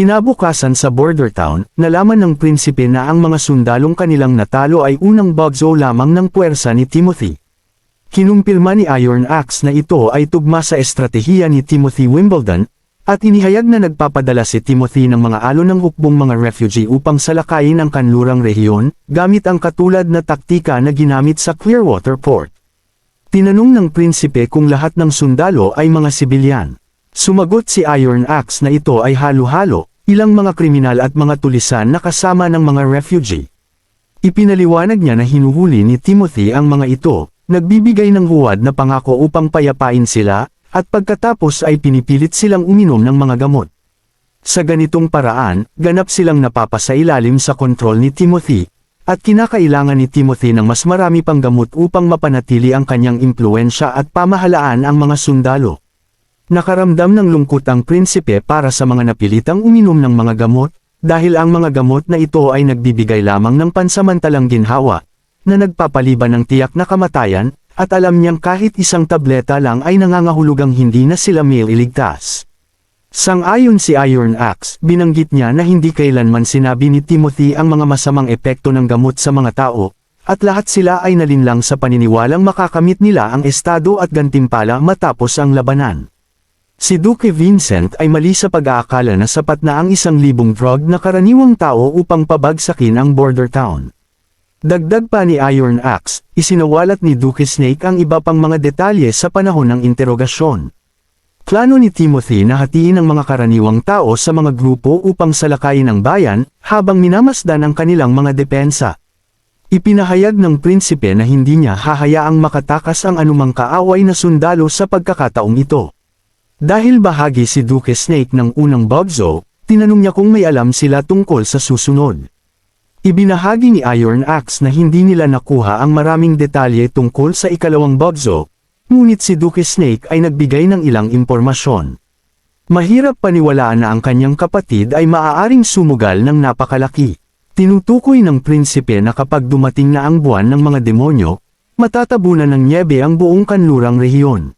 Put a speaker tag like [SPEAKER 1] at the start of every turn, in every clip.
[SPEAKER 1] Kinabukasan sa border town, nalaman ng prinsipe na ang mga sundalong kanilang natalo ay unang bugso lamang ng puwersa ni Timothy. Kinumpirma ni Iron Axe na ito ay tugma sa estratehiya ni Timothy Wimbledon, at inihayag na nagpapadala si Timothy ng mga alon ng hukbong mga refugee upang salakayin ang kanlurang rehiyon, gamit ang katulad na taktika na ginamit sa Clearwater Port. Tinanong ng prinsipe kung lahat ng sundalo ay mga sibilyan. Sumagot si Iron Axe na ito ay halo-halo, ilang mga kriminal at mga tulisan na kasama ng mga refugee. Ipinaliwanag niya na hinuhuli ni Timothy ang mga ito, nagbibigay ng huwad na pangako upang payapain sila, at pagkatapos ay pinipilit silang uminom ng mga gamot. Sa ganitong paraan, ganap silang napapasailalim sa kontrol ni Timothy, at kinakailangan ni Timothy ng mas marami pang gamot upang mapanatili ang kanyang impluensya at pamahalaan ang mga sundalo. Nakaramdam ng lungkot ang prinsipe para sa mga napilitang uminom ng mga gamot, dahil ang mga gamot na ito ay nagbibigay lamang ng pansamantalang ginhawa, na nagpapaliban ng tiyak na kamatayan, at alam niyang kahit isang tableta lang ay nangangahulugang hindi na sila mailigtas. Sang-ayon si Iron Axe, binanggit niya na hindi kailanman sinabi ni Timothy ang mga masamang epekto ng gamot sa mga tao, at lahat sila ay nalinlang sa paniniwalang makakamit nila ang estado at gantimpala matapos ang labanan. Si Duque Vincent ay mali sa pag-aakala na sapat na ang 1,000 drug na karaniwang tao upang pabagsakin ang border town. Dagdag pa ni Iron Axe, isinawalat ni Duque Snake ang iba pang mga detalye sa panahon ng interogasyon. Plano ni Timothy na hatiin ang mga karaniwang tao sa mga grupo upang salakayin ang bayan, habang minamasdan ang kanilang mga depensa. Ipinahayag ng prinsipe na hindi niya hahayaang makatakas ang anumang kaaway na sundalo sa pagkakataong ito. Dahil bahagi si Duque Snake ng unang bugso, tinanong niya kung may alam sila tungkol sa susunod. Ibinahagi ni Iron Axe na hindi nila nakuha ang maraming detalye tungkol sa ikalawang bugso, ngunit si Duque Snake ay nagbigay ng ilang impormasyon. Mahirap paniwalaan na ang kanyang kapatid ay maaaring sumugal ng napakalaki. Tinutukoy ng prinsipe na kapag dumating na ang buwan ng mga demonyo, matatabunan ng nyebe ang buong kanlurang rehiyon.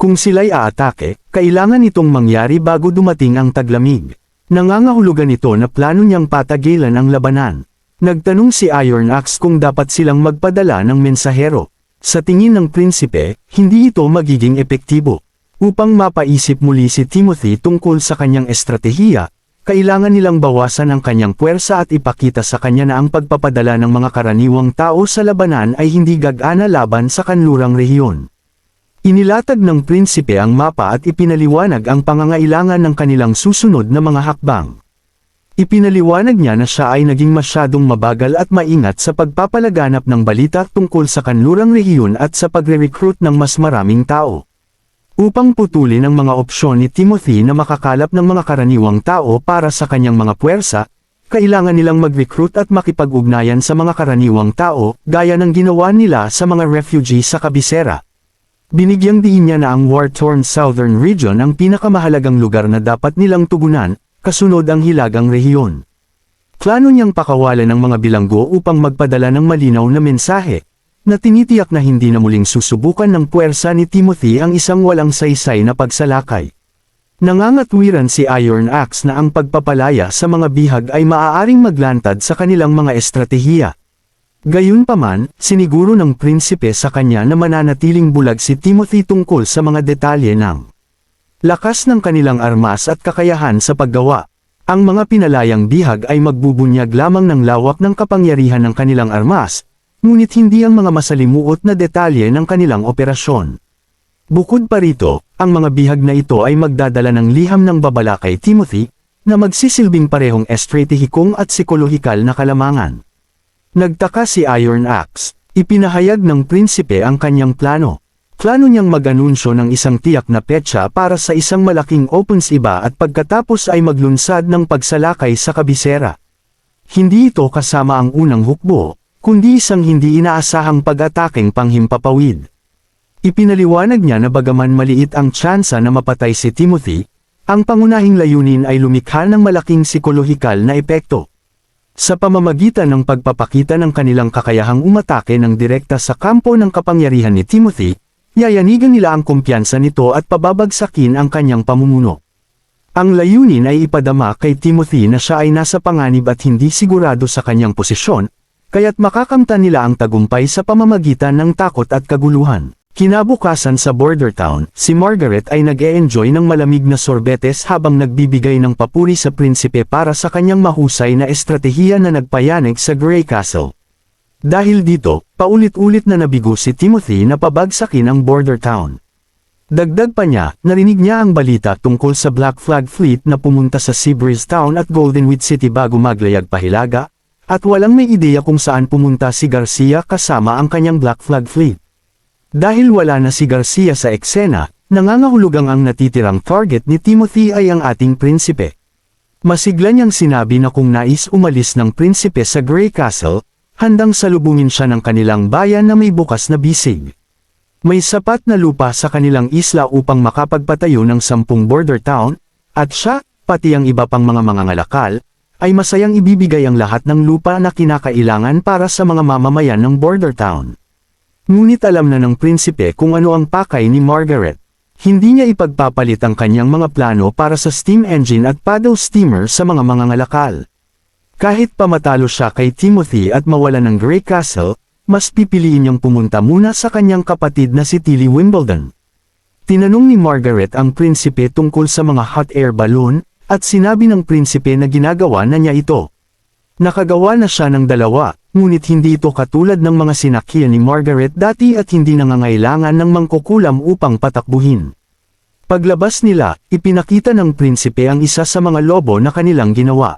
[SPEAKER 1] Kung sila'y aatake, kailangan itong mangyari bago dumating ang taglamig. Nangangahulugan ito na plano niyang patagilan ang labanan. Nagtanong si Iron Axe kung dapat silang magpadala ng mensahero. Sa tingin ng prinsipe, hindi ito magiging epektibo. Upang mapaisip muli si Timothy tungkol sa kanyang estratehiya, kailangan nilang bawasan ang kanyang puwersa at ipakita sa kanya na ang pagpapadala ng mga karaniwang tao sa labanan ay hindi gagana laban sa kanlurang rehiyon. Inilatag ng prinsipe ang mapa at ipinaliwanag ang pangangailangan ng kanilang susunod na mga hakbang. Ipinaliwanag niya na siya ay naging masyadong mabagal at maingat sa pagpapalaganap ng balita tungkol sa kanlurang rehiyon at sa pagre-recruit ng mas maraming tao. Upang putulin ang mga opsyon ni Timothy na makakalap ng mga karaniwang tao para sa kanyang mga puwersa, kailangan nilang mag-recruit at makipag-ugnayan sa mga karaniwang tao, gaya ng ginawa nila sa mga refugee sa kabisera. Binigyang diin niya na ang war-torn southern region ang pinakamahalagang lugar na dapat nilang tugunan, kasunod ang hilagang rehiyon. Plano niyang pakawalan ng mga bilanggo upang magpadala ng malinaw na mensahe, na tinitiyak na hindi na muling susubukan ng puwersa ni Timothy ang isang walang saysay na pagsalakay. Nangangatwiran si Iron Axe na ang pagpapalaya sa mga bihag ay maaaring maglantad sa kanilang mga estratehiya. Gayunpaman, siniguro ng prinsipe sa kanya na mananatiling bulag si Timothy tungkol sa mga detalye ng lakas ng kanilang armas at kakayahan sa paggawa. Ang mga pinalayang bihag ay magbubunyag lamang ng lawak ng kapangyarihan ng kanilang armas, ngunit hindi ang mga masalimuot na detalye ng kanilang operasyon. Bukod pa rito, ang mga bihag na ito ay magdadala ng liham ng babala kay Timothy, na magsisilbing parehong estratehikong at psikolohikal na kalamangan. Nagtaka si Iron Axe, ipinahayag ng prinsipe ang kanyang plano. Plano niyang mag-anunsyo ng isang tiyak na petsa para sa isang malaking opens iba at pagkatapos ay maglunsad ng pagsalakay sa kabisera. Hindi ito kasama ang unang hukbo, kundi isang hindi inaasahang pag-atakeng panghimpapawid. Ipinaliwanag niya na bagaman maliit ang tsansa na mapatay si Timothy, ang pangunahing layunin ay lumikha ng malaking psikolohikal na epekto. Sa pamamagitan ng pagpapakita ng kanilang kakayahang umatake ng direkta sa kampo ng kapangyarihan ni Timothy, yayanigan nila ang kumpiyansa nito at pababagsakin ang kanyang pamumuno. Ang layunin ay ipadama kay Timothy na siya ay nasa panganib at hindi sigurado sa kanyang posisyon, kaya't makakamtan nila ang tagumpay sa pamamagitan ng takot at kaguluhan. Kinabukasan sa border town, si Margaret ay nag-e-enjoy ng malamig na sorbetes habang nagbibigay ng papuri sa prinsipe para sa kanyang mahusay na estratehiya na nagpayanig sa Grey Castle. Dahil dito, paulit-ulit na nabigo si Timothy na pabagsakin ang border town. Dagdag pa niya, narinig niya ang balita tungkol sa Black Flag Fleet na pumunta sa Seabreeze Town at Goldenweed City bago maglayag pahilaga, at walang may ideya kung saan pumunta si Garcia kasama ang kanyang Black Flag Fleet. Dahil wala na si Garcia sa eksena, nangangahulugang ang natitirang target ni Timothy ay ang ating prinsipe. Masigla niyang sinabi na kung nais umalis ng prinsipe sa Grey Castle, handang salubungin siya ng kanilang bayan na may bukas na bisig. May sapat na lupa sa kanilang isla upang makapagpatayo ng 10 border town, at siya, pati ang iba pang mga mangangalakal, ay masayang ibibigay ang lahat ng lupa na kinakailangan para sa mga mamamayan ng border town. Ngunit alam na ng prinsipe kung ano ang pakay ni Margaret. Hindi niya ipagpapalit ang kanyang mga plano para sa steam engine at paddle steamer sa mga mangangalakal. Kahit pamatalo siya kay Timothy at mawala ng Grey Castle, mas pipiliin niyang pumunta muna sa kanyang kapatid na si Tilly Wimbledon. Tinanong ni Margaret ang prinsipe tungkol sa mga hot air balloon, at sinabi ng prinsipe na ginagawa na niya ito. Nakagawa na siya ng 2, ngunit hindi ito katulad ng mga sinakyan ni Margaret dati at hindi nangangailangan ng mangkukulam upang patakbuhin. Paglabas nila, ipinakita ng prinsipe ang isa sa mga lobo na kanilang ginawa.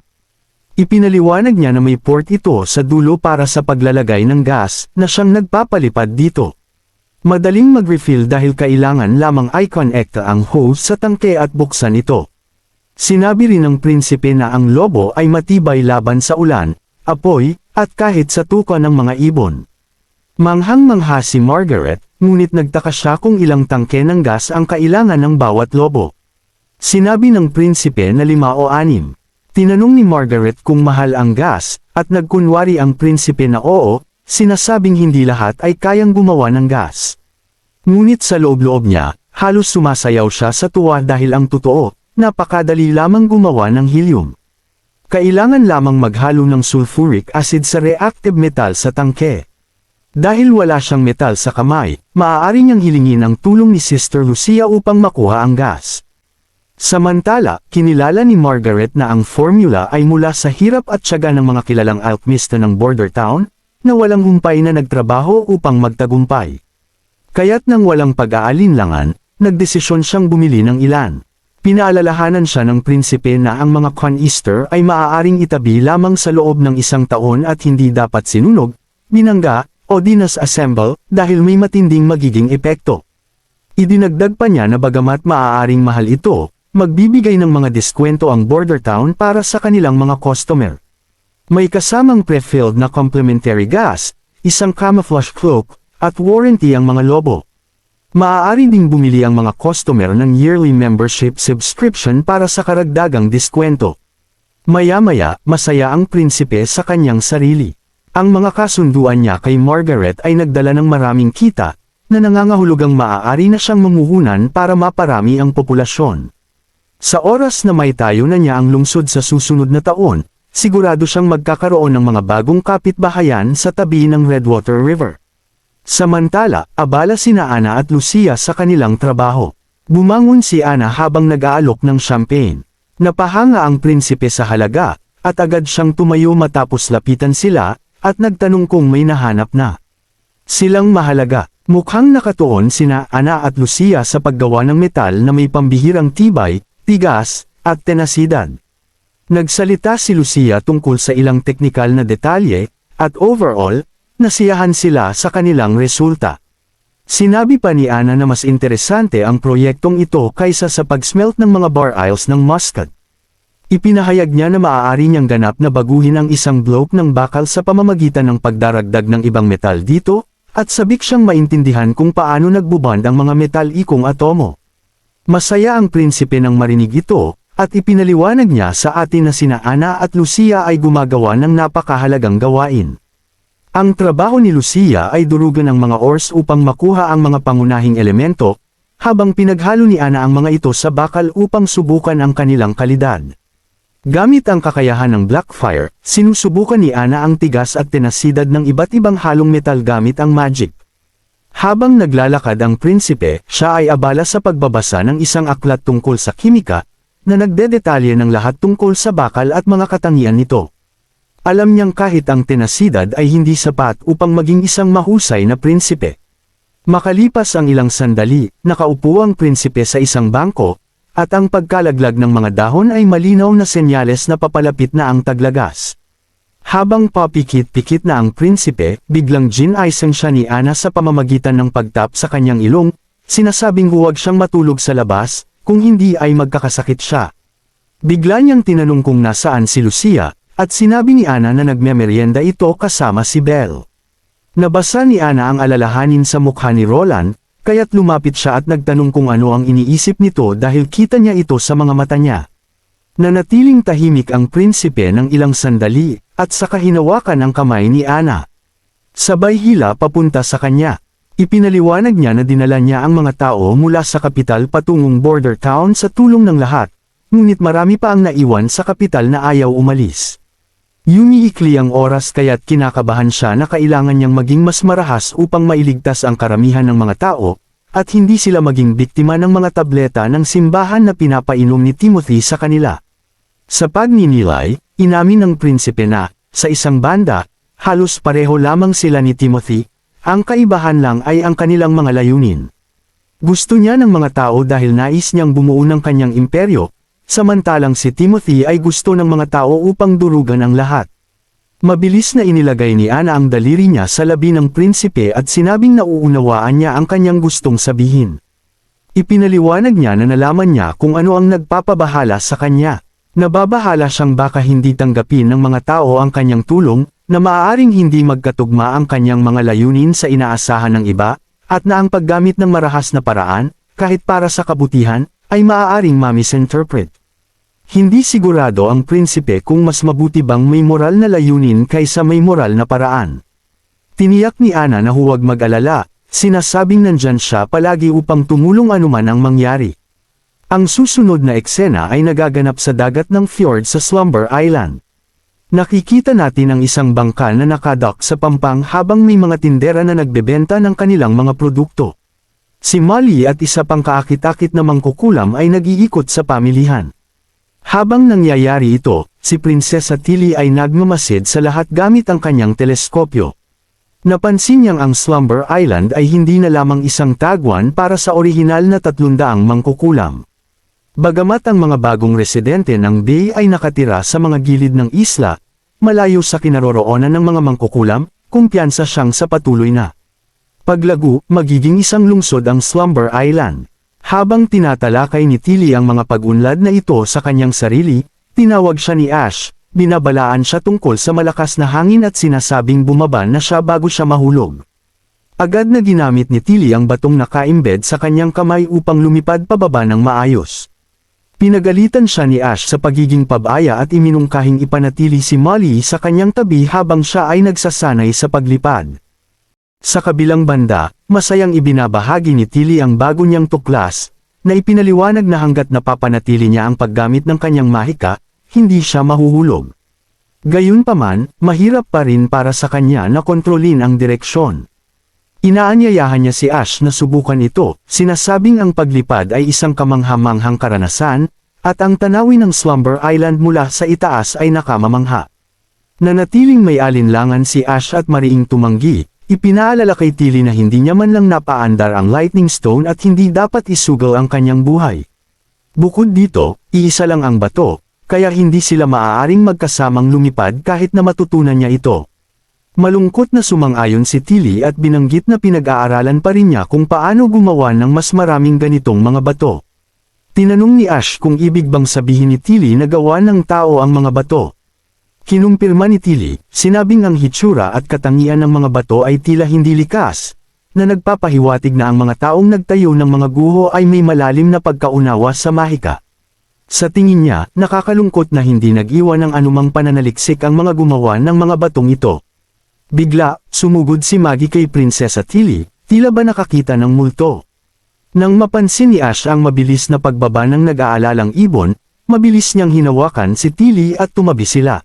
[SPEAKER 1] Ipinaliwanag niya na may port ito sa dulo para sa paglalagay ng gas, na siyang nagpapalipad dito. Madaling mag-refill dahil kailangan lamang i-connect ang hose sa tangke at buksan ito. Sinabi rin ng prinsipe na ang lobo ay matibay laban sa ulan, apoy, at kahit sa tuka ng mga ibon. Manghang-mangha si Margaret, ngunit nagtaka siya kung ilang tangke ng gas ang kailangan ng bawat lobo. Sinabi ng prinsipe na 5 o 6. Tinanong ni Margaret kung mahal ang gas, at nagkunwari ang prinsipe na oo, sinasabing hindi lahat ay kayang gumawa ng gas. Ngunit sa loob-loob niya, halos sumasayaw siya sa tuwa dahil ang totoo, napakadali lamang gumawa ng helium. Kailangan lamang maghalo ng sulfuric acid sa reactive metal sa tangke. Dahil wala siyang metal sa kamay, maaari niyang hilingin ang tulong ni Sister Lucia upang makuha ang gas. Samantala, kinilala ni Margaret na ang formula ay mula sa hirap at tiyaga ng mga kilalang alchemista ng border town, na walang humpay na nagtrabaho upang magtagumpay. Kaya't nang walang pag-aalinlangan, nagdesisyon siyang bumili ng ilan. Pinaalalahanan siya ng prinsipe na ang mga canister ay maaaring itabi lamang sa loob ng 1 taon at hindi dapat sinunog, binangga, o disassemble dahil may matinding magiging epekto. Idinagdag pa niya na bagamat maaaring mahal ito, magbibigay ng mga diskwento ang border town para sa kanilang mga customer. May kasamang pre-filled na complementary gas, isang camouflage cloak, at warranty ang mga lobo. Maaari ding bumili ang mga customer ng yearly membership subscription para sa karagdagang diskwento. Maya-maya, masaya ang prinsipe sa kanyang sarili. Ang mga kasunduan niya kay Margaret ay nagdala ng maraming kita, na nangangahulugang maaari na siyang manguhunan para maparami ang populasyon. Sa oras na may tayo na niya ang lungsod sa susunod na taon, sigurado siyang magkakaroon ng mga bagong kapitbahayan sa tabi ng Redwater River. Samantala, abala sina Ana at Lucia sa kanilang trabaho. Bumangon si Ana habang nag-aalok ng champagne. Napahanga ang prinsipe sa halaga, at agad siyang tumayo matapos lapitan sila, at nagtanong kung may nahanap na. Silang mahalaga. Mukhang nakatuon sina Ana at Lucia sa paggawa ng metal na may pambihirang tibay, tigas, at tenasidad. Nagsalita si Lucia tungkol sa ilang teknikal na detalye, at overall, nasiyahan sila sa kanilang resulta. Sinabi pa ni Ana na mas interesante ang proyektong ito kaysa sa pag-smelt ng mga bar aisles ng Muscat. Ipinahayag niya na maaari niyang ganap na baguhin ang isang bloke ng bakal sa pamamagitan ng pagdaragdag ng ibang metal dito, at sabik siyang maintindihan kung paano nagbuband ang mga metalikong atomo. Masaya ang prinsipe nang marinig ito, at ipinaliwanag niya sa atin na sina Ana at Lucia ay gumagawa ng napakahalagang gawain. Ang trabaho ni Lucia ay durugan ang mga ores upang makuha ang mga pangunahing elemento, habang pinaghalo ni Ana ang mga ito sa bakal upang subukan ang kanilang kalidad. Gamit ang kakayahan ng Blackfire, sinusubukan ni Ana ang tigas at tenasidad ng iba't ibang halong metal gamit ang magic. Habang naglalakad ang prinsipe, siya ay abala sa pagbabasa ng isang aklat tungkol sa kimika, na nagdedetalye ng lahat tungkol sa bakal at mga katangian nito. Alam niyang kahit ang tenasidad ay hindi sapat upang maging isang mahusay na prinsipe. Makalipas ang ilang sandali, nakaupo ang prinsipe sa isang bangko, at ang pagkalaglag ng mga dahon ay malinaw na senyales na papalapit na ang taglagas. Habang papikit-pikit na ang prinsipe, biglang ginayang siya ni Ana sa pamamagitan ng pagtap sa kanyang ilong, sinasabing huwag siyang matulog sa labas, kung hindi ay magkakasakit siya. Bigla niyang tinanong kung nasaan si Lucia, at sinabi ni Ana na nagmemeryenda ito kasama si Belle. Nabasa ni Ana ang alalahanin sa mukha ni Roland, kaya't lumapit siya at nagtanong kung ano ang iniisip nito dahil kita niya ito sa mga mata niya. Nanatiling tahimik ang prinsipe ng ilang sandali, at saka hinawakan ang kamay ni Ana. Sabay hila papunta sa kanya. Ipinaliwanag niya na dinala niya ang mga tao mula sa kapital patungong border town sa tulong ng lahat, ngunit marami pa ang naiwan sa kapital na ayaw umalis. Umiikli ang oras kaya't kinakabahan siya na kailangan niyang maging mas marahas upang mailigtas ang karamihan ng mga tao, at hindi sila maging biktima ng mga tableta ng simbahan na pinapainom ni Timothy sa kanila. Sa pagninilay, inamin ng prinsipe na, sa isang banda, halos pareho lamang sila ni Timothy, ang kaibahan lang ay ang kanilang mga layunin. Gusto niya ng mga tao dahil nais niyang bumuo ng kanyang imperyo, samantalang si Timothy ay gusto ng mga tao upang durugan ang lahat. Mabilis na inilagay ni Ana ang daliri niya sa labi ng prinsipe at sinabing nauunawaan niya ang kanyang gustong sabihin. Ipinaliwanag niya na nalaman niya kung ano ang nagpapabahala sa kanya. Nababahala siyang baka hindi tanggapin ng mga tao ang kanyang tulong, na maaaring hindi magkatugma ang kanyang mga layunin sa inaasahan ng iba, at na ang paggamit ng marahas na paraan, kahit para sa kabutihan, ay maaaring ma-misinterpret. Hindi sigurado ang prinsipe kung mas mabuti bang may moral na layunin kaysa may moral na paraan. Tiniyak ni Ana na huwag mag-alala, sinasabing nandyan siya palagi upang tumulong anuman ang mangyari. Ang susunod na eksena ay nagaganap sa dagat ng fjord sa Slumber Island. Nakikita natin ang isang bangka na nakadock sa pampang habang may mga tindera na nagbebenta ng kanilang mga produkto. Si Molly at isa pang kaakit-akit na mangkukulam ay nag-iikot sa pamilihan. Habang nangyayari ito, si Prinsesa Tilly ay nagmamasid sa lahat gamit ang kanyang teleskopyo. Napansin niyang ang Slumber Island ay hindi na lamang isang tagwan para sa orihinal na 300 mangkukulam. Bagamat ang mga bagong residente ng bay ay nakatira sa mga gilid ng isla, malayo sa kinaroroonan ng mga mangkukulam, kumpiyansa siyang sa patuloy na paglago, magiging isang lungsod ang Slumber Island. Habang tinatalakay ni Tilly ang mga pag-unlad na ito sa kanyang sarili, tinawag siya ni Ash, binabalaan siya tungkol sa malakas na hangin at sinasabing bumaba na siya bago siya mahulog. Agad na ginamit ni Tilly ang batong nakaimbed sa kanyang kamay upang lumipad pababa ng maayos. Pinagalitan siya ni Ash sa pagiging pabaya at iminungkahing ipanatili si Molly sa kanyang tabi habang siya ay nagsasanay sa paglipad. Sa kabilang banda, masayang ibinabahagi ni Tilly ang bago niyang tuklas, na ipinaliwanag na hanggat napapanatili niya ang paggamit ng kanyang mahika, hindi siya mahuhulog. Gayunpaman, mahirap pa rin para sa kanya na kontrolin ang direksyon. Inaanyayahan niya si Ash na subukan ito, sinasabing ang paglipad ay isang kamangha-manghang karanasan, at ang tanawin ng Slumber Island mula sa itaas ay nakamamangha. Nanatiling may alinlangan si Ash at mariing tumanggi. Ipinaalala kay Tilly na hindi niya man lang napaandar ang Lightning Stone at hindi dapat isugal ang kanyang buhay. Bukod dito, iisa lang ang bato, kaya hindi sila maaaring magkasamang lumipad kahit na matutunan niya ito. Malungkot na sumang-ayon si Tilly at binanggit na pinag-aaralan pa rin niya kung paano gumawa ng mas maraming ganitong mga bato. Tinanong ni Ash kung ibig bang sabihin ni Tilly na gawa ng tao ang mga bato. Kinumpirma ni Tilly, sinabing ang hitsura at katangian ng mga bato ay tila hindi likas, na nagpapahiwatig na ang mga taong nagtayo ng mga guho ay may malalim na pagkaunawa sa mahika. Sa tingin niya, nakakalungkot na hindi nag-iwan ng anumang pananaliksik ang mga gumawa ng mga batong ito. Bigla, sumugod si Maggie kay Prinsesa Tilly, tila ba nakakita ng multo. Nang mapansin ni Ash ang mabilis na pagbaba ng nag-aalalang ibon, mabilis niyang hinawakan si Tilly at tumabi sila.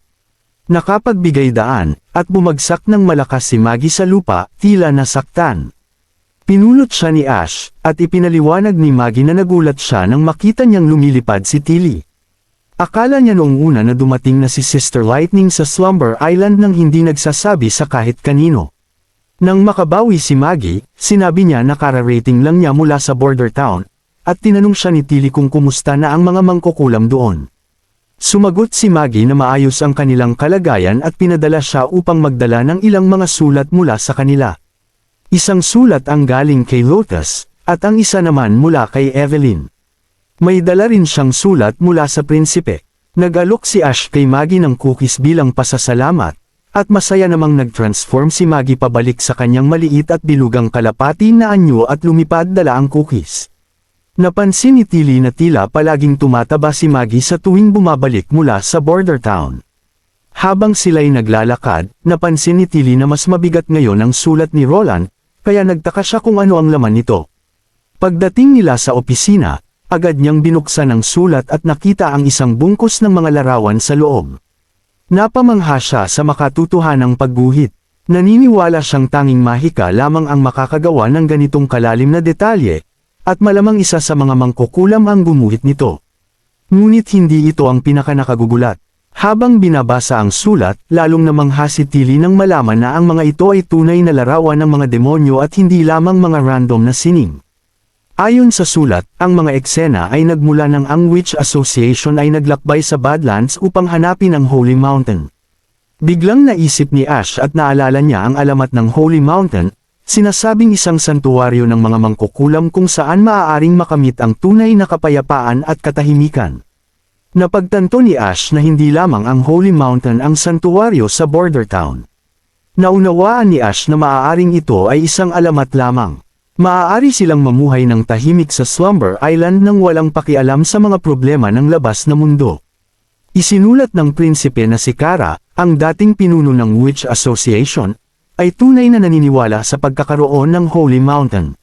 [SPEAKER 1] Nakapagbigay daan, at bumagsak ng malakas si Maggie sa lupa, tila nasaktan. Pinulot siya ni Ash, at ipinaliwanag ni Maggie na nagulat siya nang makita niyang lumilipad si Tilly. Akala niya noong una na dumating na si Sister Lightning sa Slumber Island nang hindi nagsasabi sa kahit kanino. Nang makabawi si Maggie, sinabi niya na kararating lang niya mula sa border town, at tinanong siya ni Tilly kung kumusta na ang mga mangkukulam doon. Sumagot si Maggie na maayos ang kanilang kalagayan at pinadala siya upang magdala ng ilang mga sulat mula sa kanila. Isang sulat ang galing kay Lotus, at ang isa naman mula kay Evelyn. May dala rin siyang sulat mula sa prinsipe. Nag-alok si Ash kay Maggie ng cookies bilang pasasalamat, at masaya namang nag-transform si Maggie pabalik sa kanyang maliit at bilugang kalapati na anyo at lumipad dala ang cookies. Napansin ni Tilly na tila palaging tumataba si Maggie sa tuwing bumabalik mula sa border town. Habang sila'y naglalakad, napansin ni Tilly na mas mabigat ngayon ang sulat ni Roland, kaya nagtaka siya kung ano ang laman nito. Pagdating nila sa opisina, agad niyang binuksan ang sulat at nakita ang isang bungkus ng mga larawan sa loob. Napamangha siya sa makatutuhanang pagguhit. Naniniwala siyang tanging mahika lamang ang makakagawa ng ganitong kalalim na detalye, at malamang isa sa mga mangkukulam ang gumuhit nito. Ngunit hindi ito ang pinakanakagugulat. Habang binabasa ang sulat, lalong namangha si Tilly nang malaman na ang mga ito ay tunay na larawan ng mga demonyo at hindi lamang mga random na sining. Ayon sa sulat, ang mga eksena ay nagmula ng ang Witch Association ay naglakbay sa Badlands upang hanapin ang Holy Mountain. Biglang naisip ni Ash at naalala niya ang alamat ng Holy Mountain, sinasabing isang santuwaryo ng mga mangkukulam kung saan maaaring makamit ang tunay na kapayapaan at katahimikan. Napagtanto ni Ash na hindi lamang ang Holy Mountain ang santuwaryo sa border town. Naunawaan ni Ash na maaaring ito ay isang alamat lamang. Maaari silang mamuhay ng tahimik sa Slumber Island nang walang pakialam sa mga problema ng labas na mundo. Isinulat ng prinsipe na si Kara, ang dating pinuno ng Witch Association, ay tunay na naniniwala sa pagkakaroon ng Holy Mountain.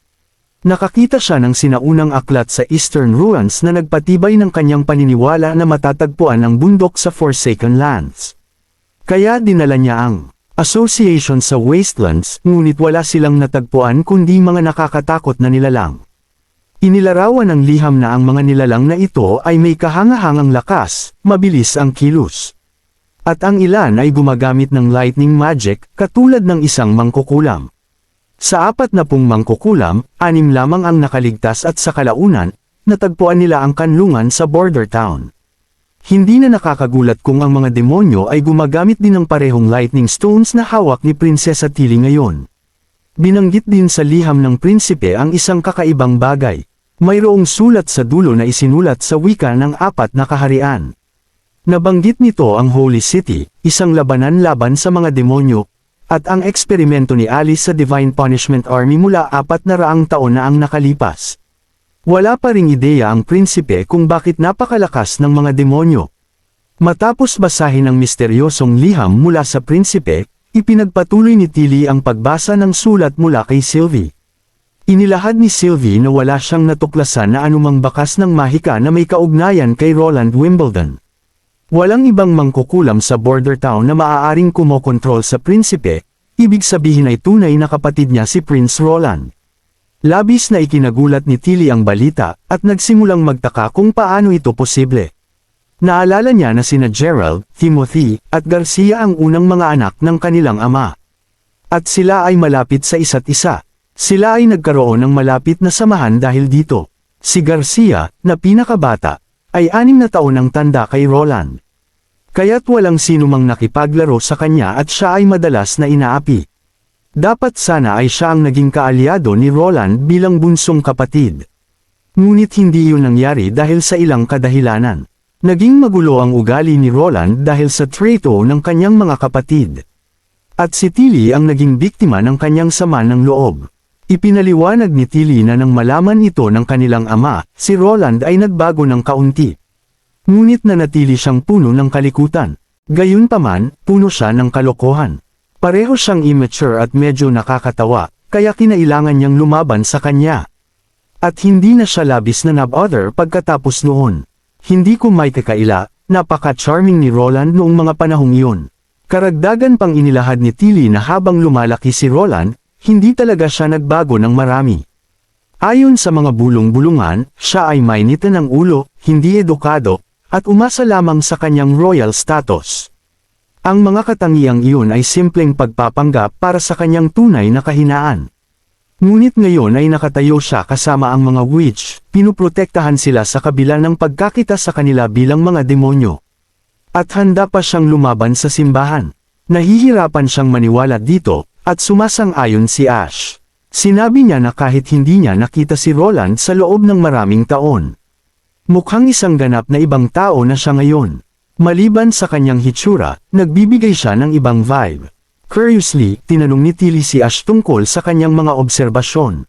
[SPEAKER 1] Nakakita siya ng sinaunang aklat sa Eastern Ruins na nagpatibay ng kanyang paniniwala na matatagpuan ang bundok sa Forsaken Lands. Kaya dinala niya ang Association sa Wastelands, ngunit wala silang natagpuan kundi mga nakakatakot na nilalang. Inilarawan ng liham na ang mga nilalang na ito ay may kahangahangang lakas, mabilis ang kilos. At ang ilan ay gumagamit ng lightning magic, katulad ng isang mangkukulam. Sa 40 mangkukulam, 6 lamang ang nakaligtas at sa kalaunan, natagpuan nila ang kanlungan sa border town. Hindi na nakakagulat kung ang mga demonyo ay gumagamit din ng parehong lightning stones na hawak ni Prinsesa Tilly ngayon. Binanggit din sa liham ng prinsipe ang isang kakaibang bagay. Mayroong sulat sa dulo na isinulat sa wika ng 4 na kaharian. Nabanggit nito ang Holy City, isang labanan laban sa mga demonyo, at ang eksperimento ni Alice sa Divine Punishment Army mula 400 taon na ang nakalipas. Wala pa ring ideya ang prinsipe kung bakit napakalakas ng mga demonyo. Matapos basahin ang misteryosong liham mula sa prinsipe, ipinagpatuloy ni Tilly ang pagbasa ng sulat mula kay Sylvie. Inilahad ni Sylvie na wala siyang natuklasan na anumang bakas ng mahika na may kaugnayan kay Roland Wimbledon. Walang ibang mangkukulam sa border town na maaaring kumokontrol sa prinsipe, ibig sabihin ay tunay na kapatid niya si Prince Roland. Labis na ikinagulat ni Tilly ang balita, at nagsimulang magtaka kung paano ito posible. Naalala niya na sina Gerald, Timothy, at Garcia ang unang mga anak ng kanilang ama. At sila ay malapit sa isa't isa. Sila ay nagkaroon ng malapit na samahan dahil dito. Si Garcia, na pinakabata, ay 6 na taon ang tanda kay Roland. Kaya't walang sinumang nakipaglaro sa kanya at siya ay madalas na inaapi. Dapat sana ay siya ang naging kaalyado ni Roland bilang bunsong kapatid. Ngunit hindi iyon nangyari dahil sa ilang kadahilanan. Naging magulo ang ugali ni Roland dahil sa treto ng kanyang mga kapatid. At si Tilly ang naging biktima ng kanyang sama ng loob. Ipinaliwanag ni Tilly na nang malaman ito ng kanilang ama, si Roland ay nagbago ng kaunti. Ngunit nanatili siyang puno ng kalikutan. Gayunpaman, puno siya ng kalokohan. Pareho siyang immature at medyo nakakatawa, kaya kinailangan niyang lumaban sa kanya. At hindi na siya labis na nabother pagkatapos noon. Hindi ko may kakaila, napaka-charming ni Roland noong mga panahong iyon. Karagdagan pang inilahad ni Tilly na habang lumalaki si Roland, hindi talaga siya nagbago ng marami. Ayon sa mga bulong-bulungan, siya ay mainitan ng ulo, hindi edukado, at umasa lamang sa kanyang royal status. Ang mga katangiang iyon ay simpleng pagpapanggap para sa kanyang tunay na kahinaan. Ngunit ngayon ay nakatayo siya kasama ang mga witch, pinuprotektahan sila sa kabila ng pagkakita sa kanila bilang mga demonyo. At handa pa siyang lumaban sa simbahan. Nahihirapan siyang maniwala dito, at sumasang-ayon si Ash. Sinabi niya na kahit hindi niya nakita si Roland sa loob ng maraming taon. Mukhang isang ganap na ibang tao na siya ngayon. Maliban sa kanyang hitsura, nagbibigay siya ng ibang vibe. Curiously, tinanong ni Tilly si Ash tungkol sa kanyang mga obserbasyon.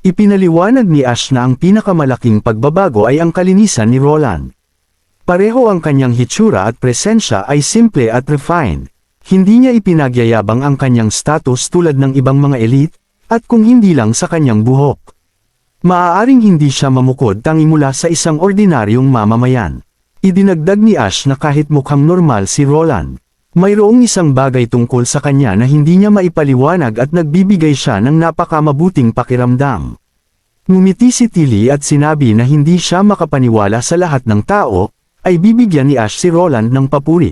[SPEAKER 1] Ipinaliwanag ni Ash na ang pinakamalaking pagbabago ay ang kalinisan ni Roland. Pareho ang kanyang hitsura at presensya ay simple at refined. Hindi niya ipinagyayabang ang kanyang status tulad ng ibang mga elite, at kung hindi lang sa kanyang buhok. Maaaring hindi siya mamukod tangi mula sa isang ordinaryong mamamayan. Idinagdag ni Ash na kahit mukhang normal si Roland, mayroong isang bagay tungkol sa kanya na hindi niya maipaliwanag at nagbibigay siya ng napakamabuting pakiramdam. Ngumiti si Tilly at sinabi na hindi siya makapaniwala sa lahat ng tao, ay bibigyan ni Ash si Roland ng papuri.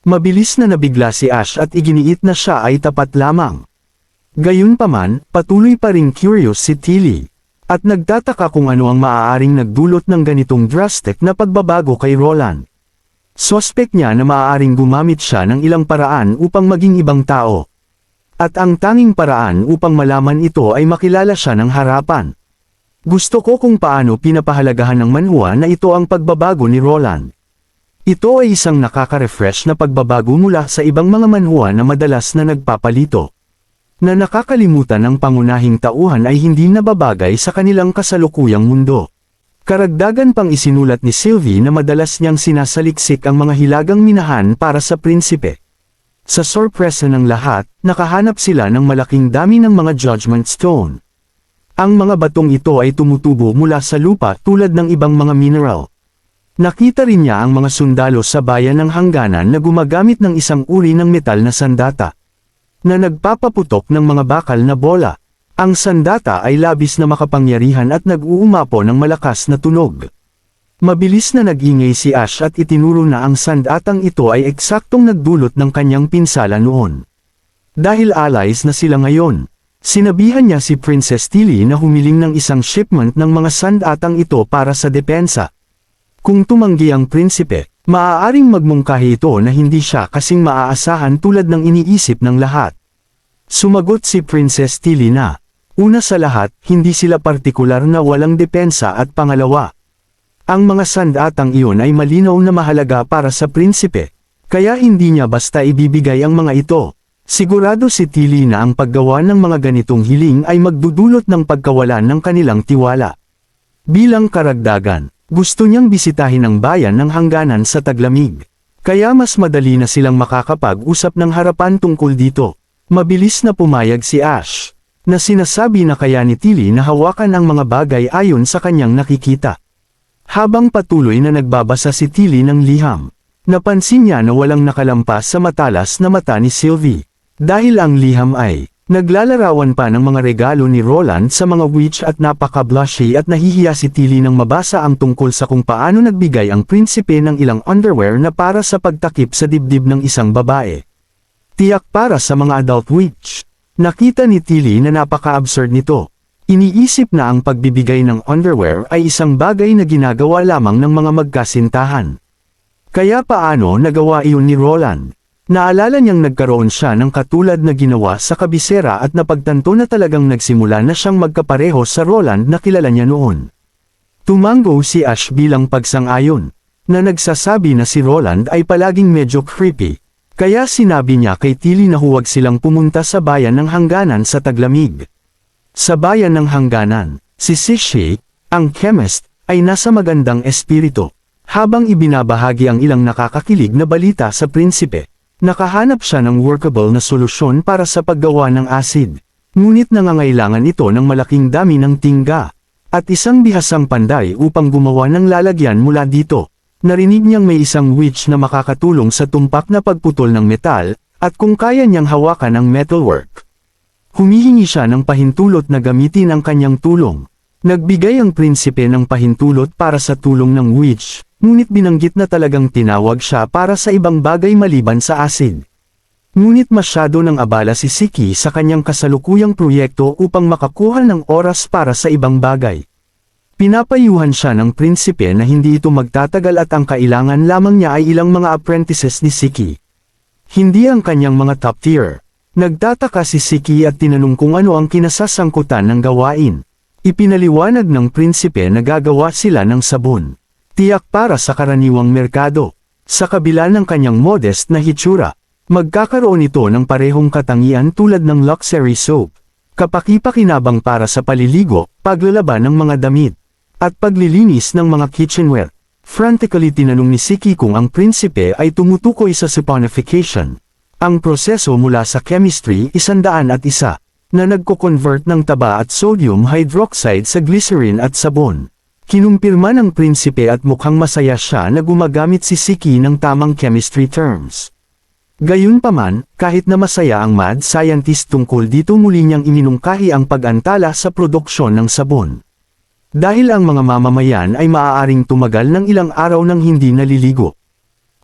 [SPEAKER 1] Mabilis na nabigla si Ash at iginiit na siya ay tapat lamang. Gayunpaman, patuloy pa ring curious si Tilly, at nagtataka kung ano ang maaaring nagdulot ng ganitong drastic na pagbabago kay Roland. Suspect niya na maaaring gumamit siya ng ilang paraan upang maging ibang tao. At ang tanging paraan upang malaman ito ay makilala siya ng harapan. Gusto ko kung paano pinapahalagahan ng manhwa na ito ang pagbabago ni Roland. Ito ay isang nakaka-refresh na pagbabago mula sa ibang mga manhwa na madalas na nagpapalito. Na nakakalimutan ng pangunahing tauhan ay hindi nababagay sa kanilang kasalukuyang mundo. Karagdagan pang isinulat ni Sylvie na madalas niyang sinasaliksik ang mga hilagang minahan para sa prinsipe. Sa sorpresa ng lahat, nakahanap sila ng malaking dami ng mga judgment stone. Ang mga batong ito ay tumutubo mula sa lupa tulad ng ibang mga mineral. Nakita rin niya ang mga sundalo sa bayan ng hangganan na gumagamit ng isang uri ng metal na sandata, na nagpapaputok ng mga bakal na bola. Ang sandata ay labis na makapangyarihan at nag-uumapo ng malakas na tunog. Mabilis na nag-ingay si Ash at itinuro na ang sandatang ito ay eksaktong nagdulot ng kanyang pinsala noon. Dahil allies na sila ngayon, sinabihan niya si Princess Tilly na humiling ng isang shipment ng mga sandatang ito para sa depensa. Kung tumanggi ang prinsipe, maaaring magmungkahi ito na hindi siya kasing maaasahan tulad ng iniisip ng lahat. Sumagot si Princess Tilly na, una sa lahat, hindi sila partikular na walang depensa at pangalawa. Ang mga sandatang iyon ay malinaw na mahalaga para sa prinsipe, kaya hindi niya basta ibibigay ang mga ito. Sigurado si Tilly na ang paggawa ng mga ganitong hiling ay magdudulot ng pagkawalan ng kanilang tiwala. Bilang karagdagan, gusto niyang bisitahin ang bayan ng hangganan sa taglamig. Kaya mas madali na silang makakapag-usap ng harapan tungkol dito. Mabilis na pumayag si Ash, na sinasabi na kaya ni Tilly na hawakan ang mga bagay ayon sa kanyang nakikita. Habang patuloy na nagbabasa si Tilly ng liham, napansin niya na walang nakalampas sa matalas na mata ni Sylvie. Dahil ang liham ay, naglalarawan pa ng mga regalo ni Roland sa mga witch at napaka-blushy at nahihiya si Tilly nang mabasa ang tungkol sa kung paano nagbigay ang prinsipe ng ilang underwear na para sa pagtakip sa dibdib ng isang babae. Tiyak para sa mga adult witch. Nakita ni Tilly na napaka-absurd nito. Iniisip na ang pagbibigay ng underwear ay isang bagay na ginagawa lamang ng mga magkasintahan. Kaya paano nagawa iyon ni Roland? Naalala niyang nagkaroon siya ng katulad na ginawa sa kabisera at napagtanto na talagang nagsimula na siyang magkapareho sa Roland na kilala niya noon. Tumango si Ash bilang pagsang-ayon, na nagsasabi na si Roland ay palaging medyo creepy. Kaya sinabi niya kay Tilly na huwag silang pumunta sa bayan ng hangganan sa taglamig. Sa bayan ng hangganan, si Sishi, ang chemist, ay nasa magandang espiritu. Habang ibinabahagi ang ilang nakakakilig na balita sa prinsipe, nakahanap siya ng workable na solusyon para sa paggawa ng acid. Ngunit nangangailangan ito ng malaking dami ng tingga. at isang bihasang panday upang gumawa ng lalagyan mula dito. Narinig niyang may isang witch na makakatulong sa tumpak na pagputol ng metal, at kung kaya niyang hawakan ang metalwork. Humihingi siya ng pahintulot na gamitin ang kanyang tulong. Nagbigay ang prinsipe ng pahintulot para sa tulong ng witch, ngunit binanggit na talagang tinawag siya para sa ibang bagay maliban sa acid. Ngunit masyado nang abala si Siki sa kanyang kasalukuyang proyekto upang makakuha ng oras para sa ibang bagay. Pinapayuhan siya ng prinsipe na hindi ito magtatagal at ang kailangan lamang niya ay ilang mga apprentices ni Siki. Hindi ang kanyang mga top tier. Nagtataka si Siki at tinanong kung ano ang kinasasangkutan ng gawain. Ipinaliwanag ng prinsipe na gagawa sila ng sabon. Tiyak para sa karaniwang merkado. Sa kabila ng kanyang modest na hitsura, magkakaroon ito ng parehong katangian tulad ng luxury soap. Kapaki-pakinabang para sa paliligo, paglalaba ng mga damit, at paglilinis ng mga kitchenware. Frantically tinanong ni Siki kung ang prinsipe ay tumutukoy sa saponification. Ang proseso mula sa chemistry 101 na nagko-convert ng taba at sodium hydroxide sa glycerin at sabon. Kinumpirma ng prinsipe at mukhang masaya siya na gumagamit si Siki ng tamang chemistry terms. Gayunpaman, kahit na masaya ang mad scientist tungkol dito muli niyang iminungkahi ang pag-antala sa produksyon ng sabon. Dahil ang mga mamamayan ay maaaring tumagal ng ilang araw nang hindi naliligo.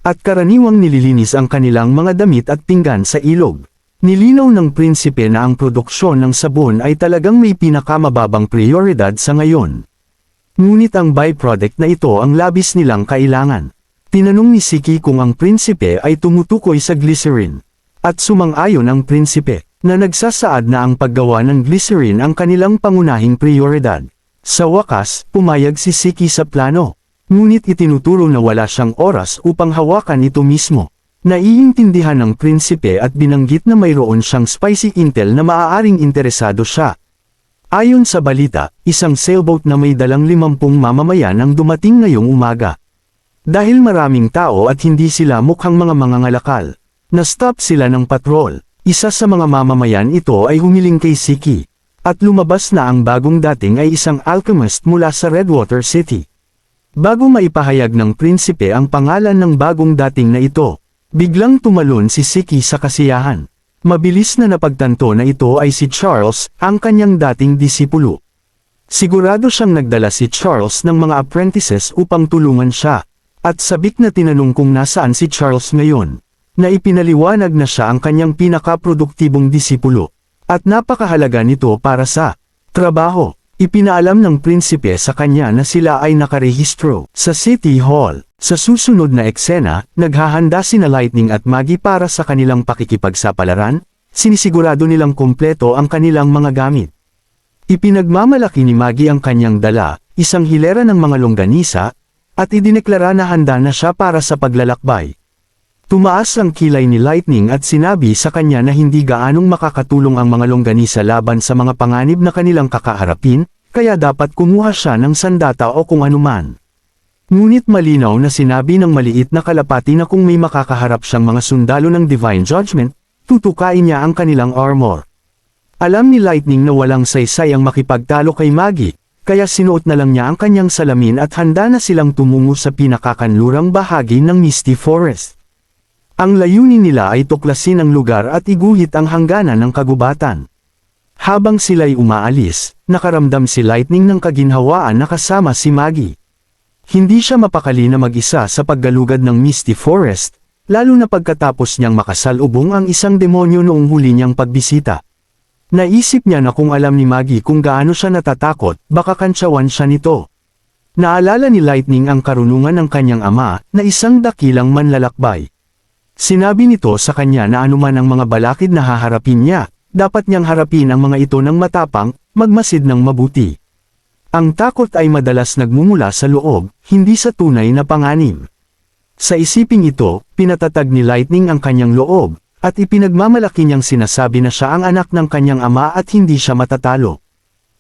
[SPEAKER 1] At karaniwang nililinis ang kanilang mga damit at pinggan sa ilog. Nilinaw ng prinsipe na ang produksyon ng sabon ay talagang may pinakamababang prioridad sa ngayon. Ngunit ang byproduct na ito ang labis nilang kailangan. Tinanong ni Siki kung ang prinsipe ay tumutukoy sa glycerin. At sumang-ayon ang prinsipe, na nagsasaad na ang paggawa ng glycerin ang kanilang pangunahing prioridad. Sa wakas, pumayag si Siki sa plano. Ngunit itinuturo na wala siyang oras upang hawakan ito mismo. Naiintindihan ng prinsipe at binanggit na mayroon siyang spicy intel na maaaring interesado siya. Ayon sa balita, isang sailboat na may dalang 50 mamamayan ang dumating ngayong umaga. Dahil maraming tao at hindi sila mukhang mga mangangalakal, na-stop sila ng patrol. Isa sa mga mamamayan ito ay humiling kay Siki. At lumabas na ang bagong dating ay isang alchemist mula sa Redwater City. Bago maipahayag ng prinsipe ang pangalan ng bagong dating na ito, biglang tumalon si Siki sa kasiyahan. Mabilis na napagtanto na ito ay si Charles, ang kanyang dating disipulo. Sigurado siyang nagdala si Charles ng mga apprentices upang tulungan siya, at sabik na tinanong kung nasaan si Charles ngayon, na ipinaliwanag na siya ang kanyang pinakaproduktibong disipulo, at napakahalaga nito para sa trabaho. Ipinaalam ng prinsipe sa kanya na sila ay nakarehistro sa City Hall. Sa susunod na eksena, naghahanda sina Lightning at Maggie para sa kanilang pakikipagsapalaran, sinisigurado nilang kumpleto ang kanilang mga gamit. Ipinagmamalaki ni Maggie ang kanyang dala, isang hilera ng mga longganisa, at idineklara na handa na siya para sa paglalakbay. Tumaas ang kilay ni Lightning at sinabi sa kanya na hindi gaanong makakatulong ang mga longganisa laban sa mga panganib na kanilang kakaharapin, kaya dapat kumuha siya ng sandata o kung anuman. Ngunit malinaw na sinabi ng maliit na kalapati na kung may makakaharap siyang mga sundalo ng Divine Judgment, tutukain niya ang kanilang armor. Alam ni Lightning na walang saysay ang makipagtalo kay Maggie, kaya sinuot na lang niya ang kanyang salamin at handa na silang tumungo sa pinakakanlurang bahagi ng Misty Forest. Ang layunin nila ay tuklasin ang lugar at iguhit ang hangganan ng kagubatan. Habang sila'y umaalis, nakaramdam si Lightning ng kaginhawaan na kasama si Maggie. Hindi siya mapakali na mag-isa sa paggalugad ng Misty Forest, lalo na pagkatapos niyang makasalubong ang isang demonyo noong huli niyang pagbisita. Naisip niya na kung alam ni Maggie kung gaano siya natatakot, baka kantsawan siya nito. Naalala ni Lightning ang karunungan ng kanyang ama, na isang dakilang manlalakbay. Sinabi nito sa kanya na anuman ang mga balakid na haharapin niya, dapat niyang harapin ang mga ito ng matapang, magmasid ng mabuti. Ang takot ay madalas nagmumula sa loob, hindi sa tunay na panganib. Sa isiping ito, pinatatag ni Lightning ang kanyang loob, at ipinagmamalaki niyang sinasabi na siya ang anak ng kanyang ama at hindi siya matatalo.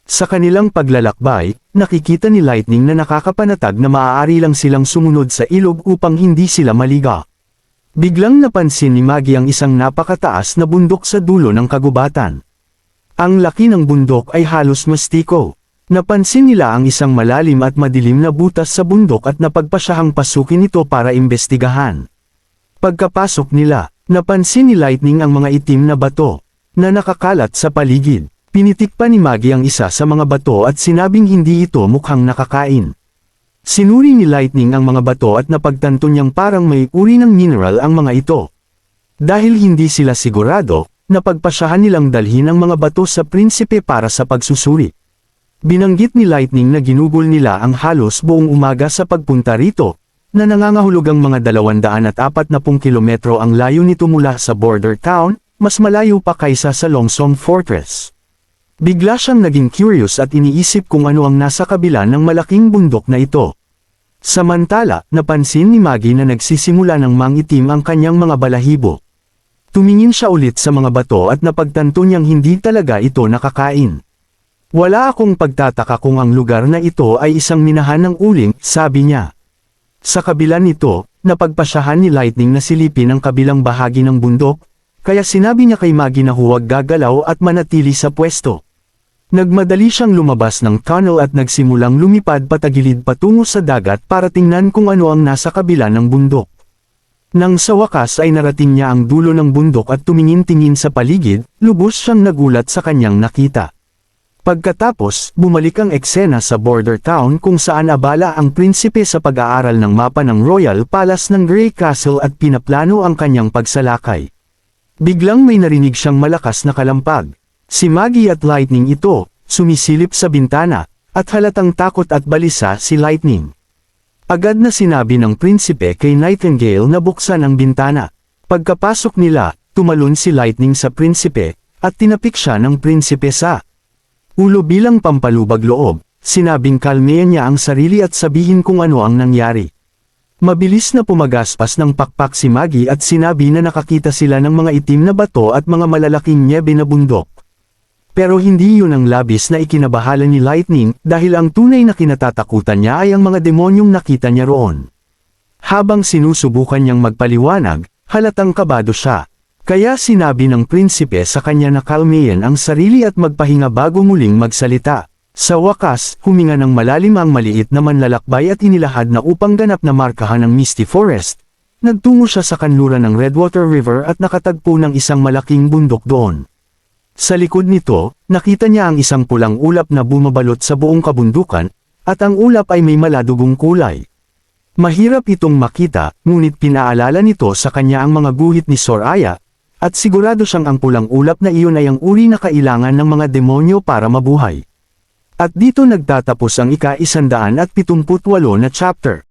[SPEAKER 1] Sa kanilang paglalakbay, nakikita ni Lightning na nakakapanatag na maaari lang silang sumunod sa ilog upang hindi sila maliga. Biglang napansin ni Maggie ang isang napakataas na bundok sa dulo ng kagubatan. Ang laki ng bundok ay halos mastiko. Napansin nila ang isang malalim at madilim na butas sa bundok at napagpasyahang pasukin ito para imbestigahan. Pagkapasok nila, napansin ni Lightning ang mga itim na bato na nakakalat sa paligid. Pinitik pa ni Maggie ang isa sa mga bato at sinabing hindi ito mukhang nakakain. Sinuri ni Lightning ang mga bato at napagtanto niyang parang may uri ng mineral ang mga ito. Dahil hindi sila sigurado, napagpasyahan nilang dalhin ang mga bato sa prinsipe para sa pagsusuri. Binanggit ni Lightning na ginugol nila ang halos buong umaga sa pagpunta rito, na nangangahulog ang mga 240 kilometro ang layo nito mula sa border town, mas malayo pa kaysa sa Longsong Fortress. Bigla siyang naging curious at iniisip kung ano ang nasa kabila ng malaking bundok na ito. Samantala, napansin ni Maggie na nagsisimula ng mangitim ang kanyang mga balahibo. Tumingin siya ulit sa mga bato at napagtanto niyang hindi talaga ito nakakain. Wala akong pagtataka kung ang lugar na ito ay isang minahan ng uling, sabi niya. Sa kabila nito, napagpasyahan ni Lightning na silipin ang kabilang bahagi ng bundok, kaya sinabi niya kay Maggie na huwag gagalaw at manatili sa pwesto. Nagmadali siyang lumabas ng tunnel at nagsimulang lumipad patagilid patungo sa dagat para tingnan kung ano ang nasa kabila ng bundok. Nang sa wakas ay narating niya ang dulo ng bundok at tumingin-tingin sa paligid, lubos siyang nagulat sa kanyang nakita. Pagkatapos, bumalik ang eksena sa border town kung saan abala ang prinsipe sa pag-aaral ng mapa ng Royal Palace ng Grey Castle at pinaplano ang kanyang pagsalakay. Biglang may narinig siyang malakas na kalampag. Si Maggie at Lightning ito, sumisilip sa bintana, at halatang takot at balisa si Lightning. Agad na sinabi ng prinsipe kay Nightingale na buksan ang bintana. Pagkapasok nila, tumalon si Lightning sa prinsipe, at tinapik siya ng prinsipe sa ulo bilang pampalubag loob. Sinabing kalmehan niya ang sarili at sabihin kung ano ang nangyari. Mabilis na pumagaspas ng pakpak si Maggie at sinabi na nakakita sila ng mga itim na bato at mga malalaking nyebe na bundok. Pero hindi yun ang labis na ikinabahala ni Lightning dahil ang tunay na kinatatakutan niya ay ang mga demonyong nakita niya roon. Habang sinusubukan niyang magpaliwanag, halatang kabado siya. Kaya sinabi ng prinsipe sa kanya na kalmehan ang sarili at magpahinga bago muling magsalita. Sa wakas, huminga ng malalim ang maliit na manlalakbay at inilahad na upang ganap na markahan ng Misty Forest. Nagtungo siya sa kanluran ng Redwater River at nakatagpo ng isang malaking bundok doon. Sa likod nito, nakita niya ang isang pulang ulap na bumabalot sa buong kabundukan, at ang ulap ay may maladugong kulay. Mahirap itong makita, ngunit pinaalala nito sa kanya ang mga guhit ni Soraya, at sigurado siyang ang pulang ulap na iyon ay ang uri na kailangan ng mga demonyo para mabuhay. At dito nagtatapos ang ika-178 na chapter.